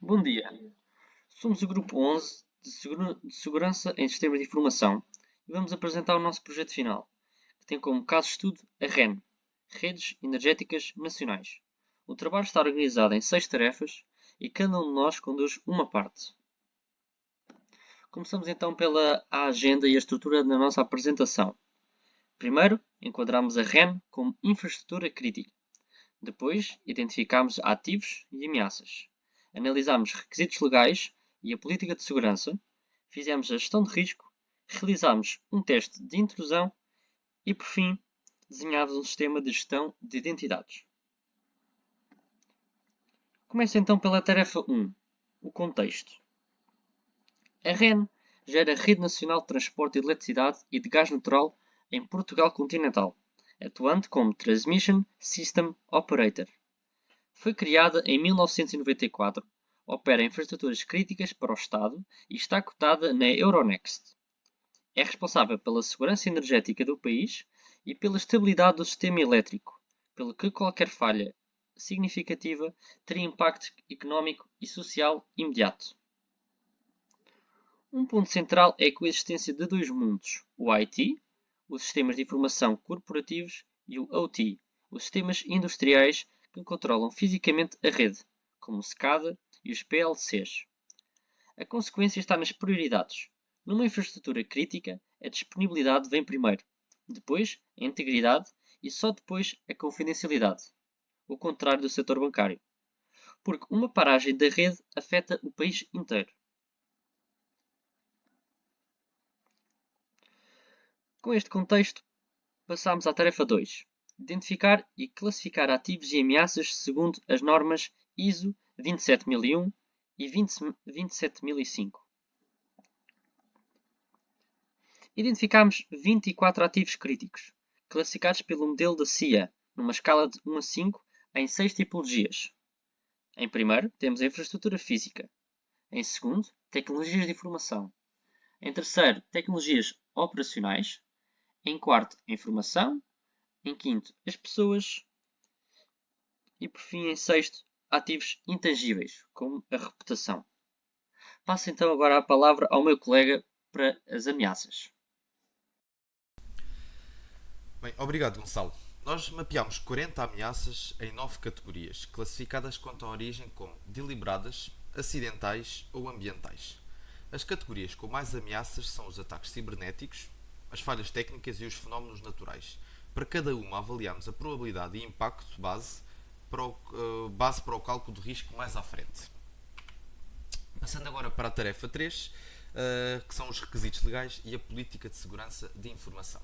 Bom dia, somos o Grupo 11 de Segurança em Sistemas de Informação e vamos apresentar o nosso projeto final, que tem como caso de estudo a REN, Redes Energéticas Nacionais. O trabalho está organizado em 6 tarefas e cada um de nós conduz uma parte. Começamos então pela agenda e a estrutura da nossa apresentação. Primeiro, enquadramos a REN como infraestrutura crítica. Depois, identificamos ativos e ameaças. Analisámos requisitos legais e a política de segurança. Fizemos a gestão de risco. Realizámos um teste de intrusão. E, por fim, desenhámos um sistema de gestão de identidades. Começo então pela tarefa 1, o contexto. A REN gera a Rede Nacional de Transporte de Eletricidade e de Gás Natural em Portugal continental, atuando como Transmission System Operator. Foi criada em 1994, opera infraestruturas críticas para o Estado e está cotada na Euronext. É responsável pela segurança energética do país e pela estabilidade do sistema elétrico, pelo que qualquer falha significativa teria impacto económico e social imediato. Um ponto central é a coexistência de dois mundos, o IT, os sistemas de informação corporativos, e o OT, os sistemas industriais que controlam fisicamente a rede, como o SCADA e os PLCs. A consequência está nas prioridades. Numa infraestrutura crítica, a disponibilidade vem primeiro, depois a integridade e só depois a confidencialidade. O contrário do setor bancário. Porque uma paragem da rede afeta o país inteiro. Com este contexto, passamos à tarefa 2. Identificar e classificar ativos e ameaças segundo as normas ISO 27001 e 27005. Identificamos 24 ativos críticos, classificados pelo modelo da CIA, numa escala de 1 a 5, em 6 tipologias. Em primeiro, temos a infraestrutura física. Em segundo, tecnologias de informação. Em terceiro, tecnologias operacionais. Em quarto, a informação. Em quinto, as pessoas. E por fim, em sexto, ativos intangíveis, como a reputação. Passo então agora a palavra ao meu colega para as ameaças. Bem, obrigado, Gonçalo. Nós mapeámos 40 ameaças em 9 categorias, classificadas quanto à origem como deliberadas, acidentais ou ambientais. As categorias com mais ameaças são os ataques cibernéticos, as falhas técnicas e os fenómenos naturais. Para cada uma avaliamos a probabilidade e impacto base para o cálculo de risco mais à frente. Passando agora para a tarefa 3, que são os requisitos legais e a política de segurança de informação.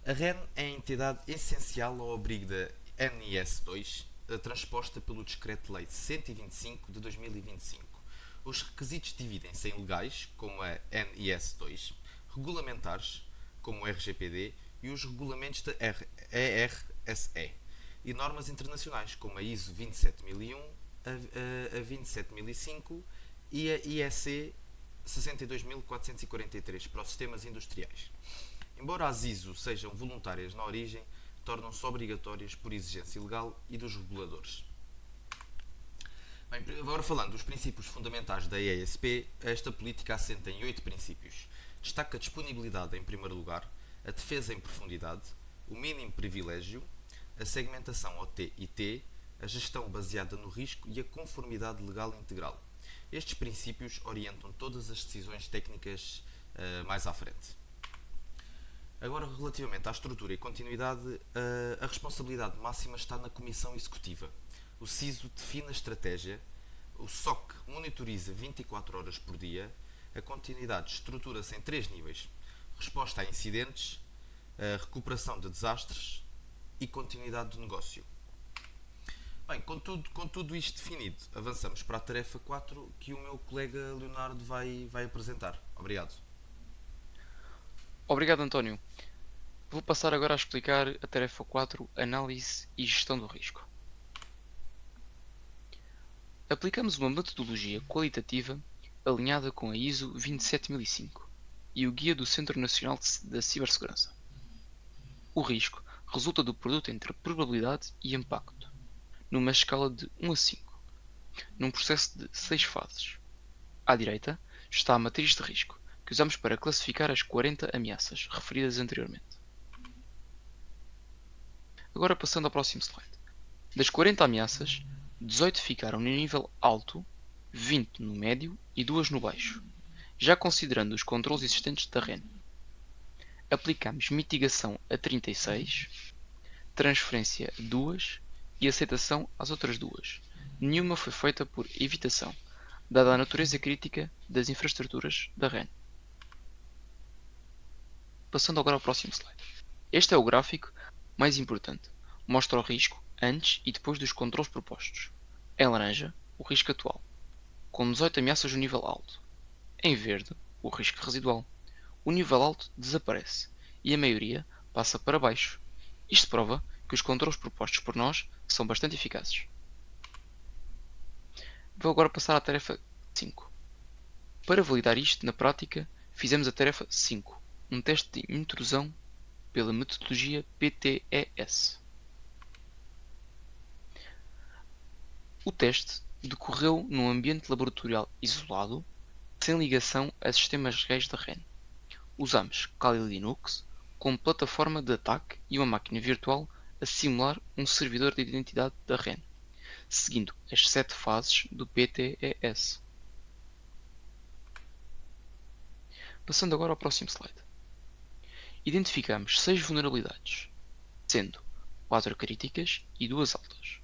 A REN é a entidade essencial ao abrigo da NIS2, transposta pelo Decreto-Lei 125 de 2025. Os requisitos dividem-se em legais, como a NIS2, regulamentares, como o RGPD, e os regulamentos da ERSE, e normas internacionais, como a ISO 27001, a 27005 e a IEC 62443 para os sistemas industriais. Embora as ISO sejam voluntárias na origem, tornam-se obrigatórias por exigência legal e dos reguladores. Bem, agora falando dos princípios fundamentais da ESP, esta política assenta em 8 princípios. Destaca a disponibilidade em primeiro lugar, a defesa em profundidade, o mínimo privilégio, a segmentação OT e T, a gestão baseada no risco e a conformidade legal integral. Estes princípios orientam todas as decisões técnicas mais à frente. Agora, relativamente à estrutura e continuidade, a responsabilidade máxima está na Comissão Executiva. O CISO define a estratégia, o SOC monitoriza 24 horas por dia, a continuidade estrutura-se em 3 níveis: resposta a incidentes, a recuperação de desastres e continuidade do negócio. Bem, com tudo isto definido, avançamos para a tarefa 4 que o meu colega Leonardo vai apresentar. Obrigado. Obrigado, António. Vou passar agora a explicar a tarefa 4, Análise e Gestão do Risco. Aplicamos uma metodologia qualitativa alinhada com a ISO 27005 e o Guia do Centro Nacional da Cibersegurança. O risco resulta do produto entre probabilidade e impacto, numa escala de 1 a 5, num processo de 6 fases. À direita está a matriz de risco, que usamos para classificar as 40 ameaças referidas anteriormente. Agora passando ao próximo slide. Das 40 ameaças, 18 ficaram no nível alto, 20 no médio e 2 no baixo, já considerando os controles existentes da REN. Aplicamos mitigação a 36, transferência a 2 e aceitação às outras 2. Nenhuma foi feita por evitação, dada a natureza crítica das infraestruturas da REN. Passando agora ao próximo slide. Este é o gráfico mais importante. Mostra o risco antes e depois dos controles propostos. Em laranja, o risco atual, com 18 ameaças no nível alto. Em verde, o risco residual. O nível alto desaparece e a maioria passa para baixo. Isto prova que os controles propostos por nós são bastante eficazes. Vou agora passar à tarefa 5. Para validar isto na prática, fizemos a tarefa 5, um teste de intrusão pela metodologia PTES. O teste decorreu num ambiente laboratorial isolado, sem ligação a sistemas reais da REN. Usamos Kali Linux como plataforma de ataque e uma máquina virtual a simular um servidor de identidade da REN, seguindo as 7 fases do PTES. Passando agora ao próximo slide. Identificamos 6 vulnerabilidades, sendo 4 críticas e 2 altas.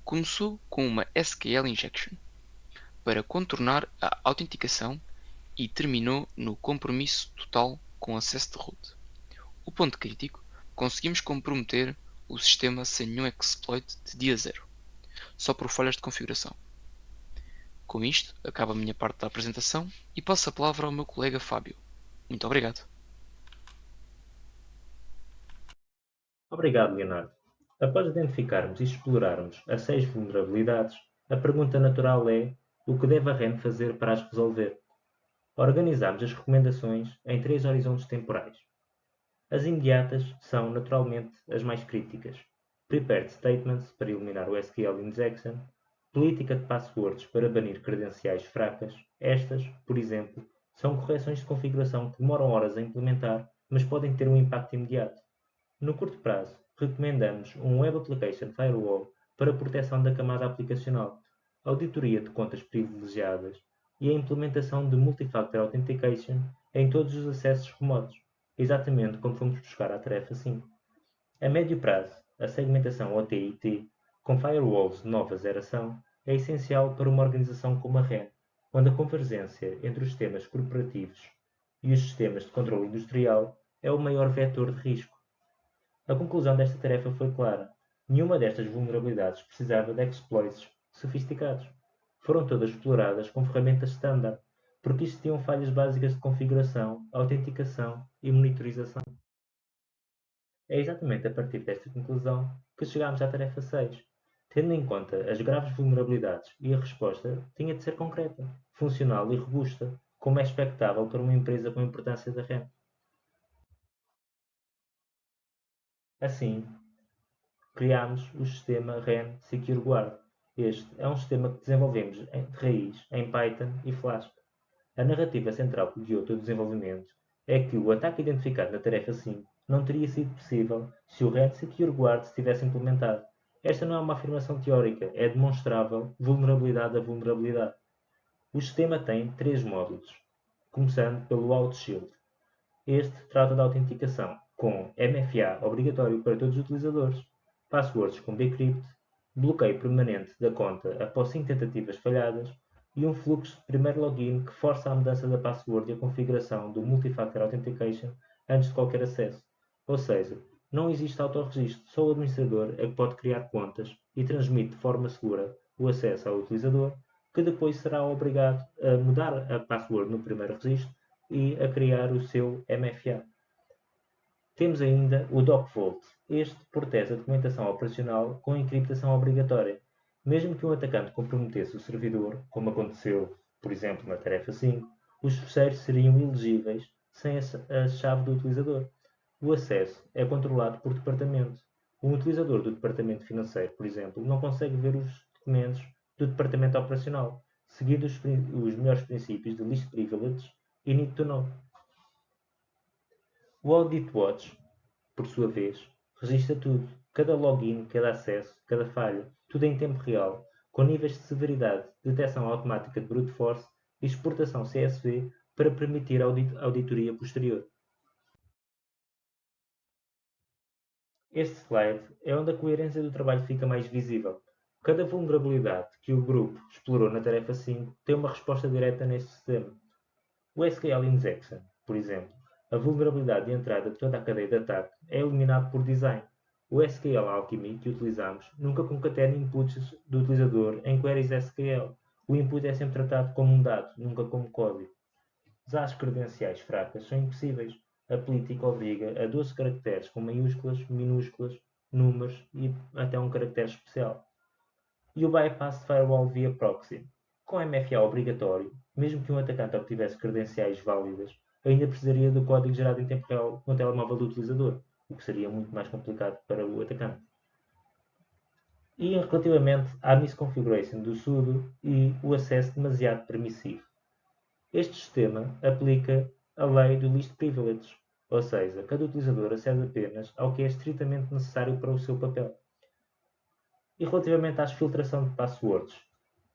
Começou com uma SQL injection para contornar a autenticação e terminou no compromisso total com acesso de root. O ponto crítico, conseguimos comprometer o sistema sem nenhum exploit de dia 0, só por falhas de configuração. Com isto, acaba a minha parte da apresentação e passo a palavra ao meu colega Fábio. Muito obrigado. Obrigado, Leonardo. Após identificarmos e explorarmos as 6 vulnerabilidades, a pergunta natural é: o que deve a REN fazer para as resolver? Organizamos as recomendações em 3 horizontes temporais. As imediatas são, naturalmente, as mais críticas. Prepared Statements para eliminar o SQL injection, política de passwords para banir credenciais fracas. Estas, por exemplo, são correções de configuração que demoram horas a implementar, mas podem ter um impacto imediato. No curto prazo, recomendamos um Web Application Firewall para proteção da camada aplicacional, auditoria de contas privilegiadas e a implementação de Multi-Factor Authentication em todos os acessos remotos, exatamente como fomos buscar à tarefa 5. A médio prazo, a segmentação OT/IT com firewalls de nova geração é essencial para uma organização como a REN, onde a convergência entre os sistemas corporativos e os sistemas de controle industrial é o maior vetor de risco. A conclusão desta tarefa foi clara. Nenhuma destas vulnerabilidades precisava de exploits sofisticados. Foram todas exploradas com ferramentas standard, porque existiam falhas básicas de configuração, autenticação e monitorização. É exatamente a partir desta conclusão que chegámos à tarefa 6. Tendo em conta as graves vulnerabilidades e a resposta tinha de ser concreta, funcional e robusta, como é expectável para uma empresa com a importância da REN. Assim, criámos o sistema REN Secure Guard. Este é um sistema que desenvolvemos de raiz em Python e Flask. A narrativa central que guiou todo o desenvolvimento é que o ataque identificado na tarefa 5 não teria sido possível se o REN Secure Guard se tivesse implementado. Esta não é uma afirmação teórica, é demonstrável vulnerabilidade a vulnerabilidade. O sistema tem 3 módulos, começando pelo OutShield. Este trata da autenticação, com MFA obrigatório para todos os utilizadores, passwords com bcrypt, bloqueio permanente da conta após 5 tentativas falhadas e um fluxo de primeiro login que força a mudança da password e a configuração do Multi-Factor Authentication antes de qualquer acesso. Ou seja, não existe autorregistro, só o administrador é que pode criar contas e transmite de forma segura o acesso ao utilizador, que depois será obrigado a mudar a password no primeiro registro e a criar o seu MFA. Temos ainda o DocVault. Este protege a documentação operacional com encriptação obrigatória. Mesmo que um atacante comprometesse o servidor, como aconteceu, por exemplo, na tarefa 5, os fecheiros seriam ilegíveis sem a chave do utilizador. O acesso é controlado por departamento. Um utilizador do departamento financeiro, por exemplo, não consegue ver os documentos do departamento operacional, seguindo os melhores princípios de Least Privilege e Need to Know. O Audit Watch, por sua vez, registra tudo, cada login, cada acesso, cada falha, tudo em tempo real, com níveis de severidade, detecção automática de brute force e exportação CSV para permitir a auditoria posterior. Este slide é onde a coerência do trabalho fica mais visível. Cada vulnerabilidade que o grupo explorou na tarefa 5 tem uma resposta direta neste sistema. O SQL Injection, por exemplo, a vulnerabilidade de entrada de toda a cadeia de ataque, é eliminado por design. O SQL Alchemy que utilizamos nunca concatena inputs do utilizador em queries SQL. O input é sempre tratado como um dado, nunca como código. Já as credenciais fracas são impossíveis. A política obriga a 12 caracteres com maiúsculas, minúsculas, números e até um caractere especial. E o bypass de firewall via proxy. Com MFA obrigatório, mesmo que um atacante obtivesse credenciais válidas, ainda precisaria do código gerado em tempo real no telemóvel do utilizador, o que seria muito mais complicado para o atacante. E relativamente à misconfiguration do sudo e o acesso demasiado permissivo. Este sistema aplica a lei do least privilege, ou seja, cada utilizador acede apenas ao que é estritamente necessário para o seu papel. E relativamente à filtração de passwords,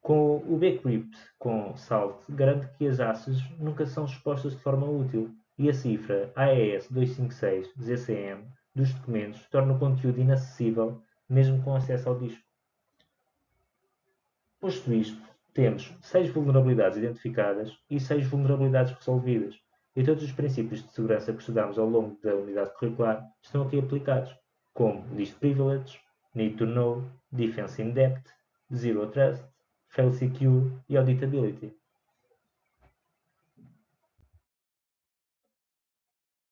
com o bcrypt com Salt garante que as hashes nunca são expostas de forma útil e a cifra AES 256 ZCM dos documentos torna o conteúdo inacessível mesmo com acesso ao disco. Posto isto, temos 6 vulnerabilidades identificadas e 6 vulnerabilidades resolvidas, e todos os princípios de segurança que estudamos ao longo da unidade curricular estão aqui aplicados, como Least Privilege, Need to Know, Defense in Depth, Zero Trust, Fail Secure e Auditability.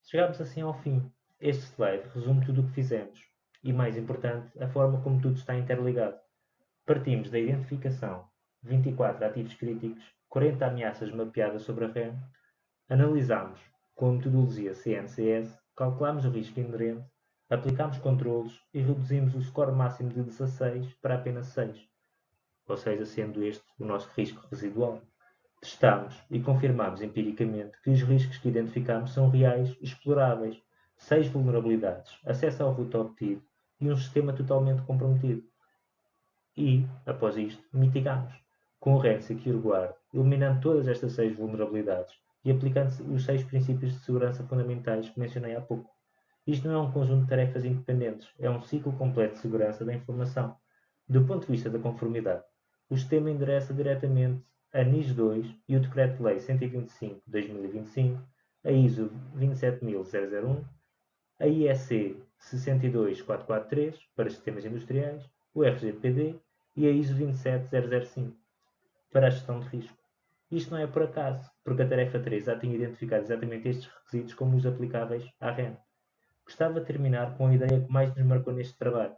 Chegamos assim ao fim. Este slide resume tudo o que fizemos e, mais importante, a forma como tudo está interligado. Partimos da identificação, 24 ativos críticos, 40 ameaças mapeadas sobre a REM, analisamos com a metodologia CNCS, calculamos o risco inerente, aplicamos controlos e reduzimos o score máximo de 16 para apenas 6, ou seja, sendo este o nosso risco residual. Testamos e confirmamos empiricamente que os riscos que identificamos são reais e exploráveis, 6 vulnerabilidades, acesso ao root obtido e um sistema totalmente comprometido. E, após isto, mitigamos, com o REN Secure Guard, eliminando todas estas 6 vulnerabilidades e aplicando os 6 princípios de segurança fundamentais que mencionei há pouco. Isto não é um conjunto de tarefas independentes, é um ciclo completo de segurança da informação. Do ponto de vista da conformidade, o sistema endereça diretamente a NIS 2 e o Decreto-Lei 125/2025, a ISO 27001, a IEC 62443 para sistemas industriais, o RGPD e a ISO 27005 para a gestão de risco. Isto não é por acaso, porque a tarefa 3 já tinha identificado exatamente estes requisitos como os aplicáveis à REN. Gostava de terminar com a ideia que mais nos marcou neste trabalho.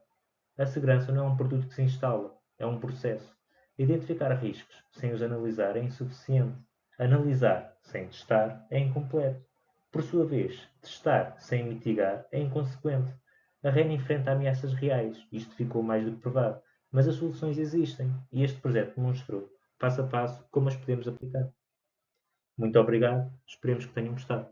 A segurança não é um produto que se instala, é um processo. Identificar riscos sem os analisar é insuficiente. Analisar sem testar é incompleto. Por sua vez, testar sem mitigar é inconsequente. A REN enfrenta ameaças reais, isto ficou mais do que provado, mas as soluções existem e este projeto demonstrou, passo a passo, como as podemos aplicar. Muito obrigado, esperemos que tenham gostado.